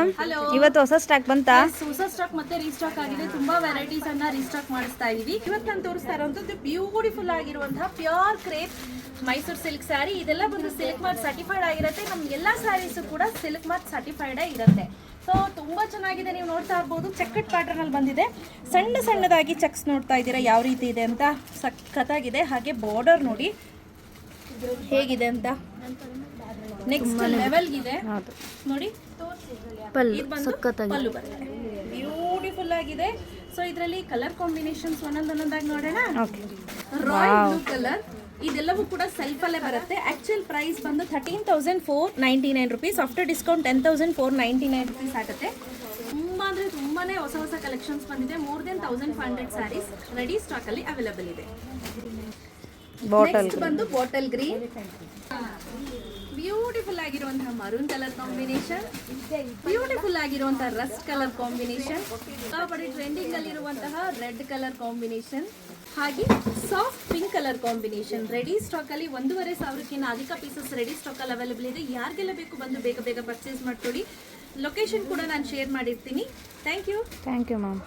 Ma'am. ಇವತ್ತು ಹೊಸ stock ಬಂತಾ? ಹೊಸ ಸ್ಟಾಕ್ ಮತ್ತೆ ರೀಸ್ಟಾಕ್ ಆಗಿದೆ. ತುಂಬಾ ವೆರೈಟೀಸ್ ಅನ್ನ ರೀಸ್ಟಾಕ್ ಮಾಡಿಸ್ತಾ ಇದೀವಿ. ಇವತ್ತು ನಾನು ತೋರಿಸ್ತಾ ಇರುವಂತದ್ದು ಬ್ಯೂಟಿಫುಲ್ ಆಗಿರುವಂತಹ pure crepe Mysuru silk sari. ಇದೆಲ್ಲ ಬಂದು ಸಿಲ್ಕ್ ಮಾರ್ಕ್ ಸರ್ಟಿಫೈಡ್ ಆಗಿರುತ್ತೆ. ನಮ್ ಎಲ್ಲಾ ಸ್ಯಾರೀಸ್ ಕೂಡ ಸಿಲ್ಕ್ ಮಾರ್ಕ್ ಸರ್ಟಿಫೈಡ್ ಇರುತ್ತೆ. ಸೊ ತುಂಬಾ ಚೆನ್ನಾಗಿದೆ. ನೀವು ನೋಡ್ತಾ ಇರ್ಬೋದು ಚೆಕ್ಡ್ ಪ್ಯಾಟರ್ನ್ ಅಲ್ಲಿ ಬಂದಿದೆ. ಸಣ್ಣ ಸಣ್ಣದಾಗಿ ಚೆಕ್ಸ್ ನೋಡ್ತಾ ಇದ್ದೀರಾ ಯಾವ ರೀತಿ ಇದೆ ಅಂತ. ಸಖತ್ತಾಗಿದೆ. ಹಾಗೆ ಬಾರ್ಡರ್ ನೋಡಿ ಹೇಗಿದೆ ಅಂತ. ನೆಕ್ಸ್ಟ್ ಲೆವೆಲ್ ಇದೆ ನೋಡಿ. ಪಲ್ಲು ಬರುತ್ತೆ. ಬ್ಯೂಟಿಫುಲ್ ಆಗಿದೆ. ಸೊ ಇದರಲ್ಲಿ ಕಲರ್ ಕಾಂಬಿನೇಷನ್ಸ್ ಒಂದೊಂದಾಗಿ ನೋಡೋಣ. Royal blue colour. ಇದೆಲ್ಲವೂ ಕೂಡ ಸೆಲ್ಫ್ ಅಲ್ಲೇ ಬರುತ್ತೆ. ಆಕ್ಚುಯಲ್ ಪ್ರೈಸ್ ಬಂದು 13,499 rupees. ಆಫ್ಟರ್ ಡಿಸ್ಕೌಂಟ್ 10,499 rupees ಆಗುತ್ತೆ. ತುಂಬಾ ಅಂದ್ರೆ ತುಂಬಾನೇ ಹೊಸ ಹೊಸ ಕಲೆಕ್ಷನ್ಸ್ ಬಂದಿದೆ. More than 1,500 saris ready stock ಅಲ್ಲಿ ಅವೈಲೇಬಲ್ ಇದೆ. ನೆಕ್ಸ್ಟ್ ಬಂದು ಬಾಟಲ್ ಗ್ರೀನ್. ಬ್ಯೂಟಿಫುಲ್ ಆಗಿರುವಂತಹ ಮರೂನ್ ಕಲರ್ ಕಾಂಬಿನೇಷನ್, ಬ್ಯೂಟಿಫುಲ್ ಆಗಿರುವಂತಹ ರಸ್ಟ್ ಕಲರ್ ಕಾಂಬಿನೇಷನ್, ಬರೀ ಟ್ರೆಂಡಿಂಗ್ ಅಲ್ಲಿ ಇರುವಂತಹ ರೆಡ್ ಕಲರ್ ಕಾಂಬಿನೇಷನ್, ಹಾಗೆ soft pink colour combination. Ready stock ಅಲ್ಲಿ 1,500 ಅಧಿಕ ಪೀಸಸ್ ರೆಡಿ ಸ್ಟಾಕ್ ಅಲ್ಲಿ ಅವೈಲೇಬಲ್ ಇದೆ. ಯಾರಿಗೆಲ್ಲ ಬೇಕು ಬಂದು ಬೇಗ ಬೇಗ ಪರ್ಚೇಸ್ ಮಾಡ್ಕೊಳ್ಳಿ. ಲೊಕೇಶನ್ ಕೂಡ ನಾನು ಶೇರ್ ಮಾಡಿರ್ತೀನಿ. Thank you ma'am.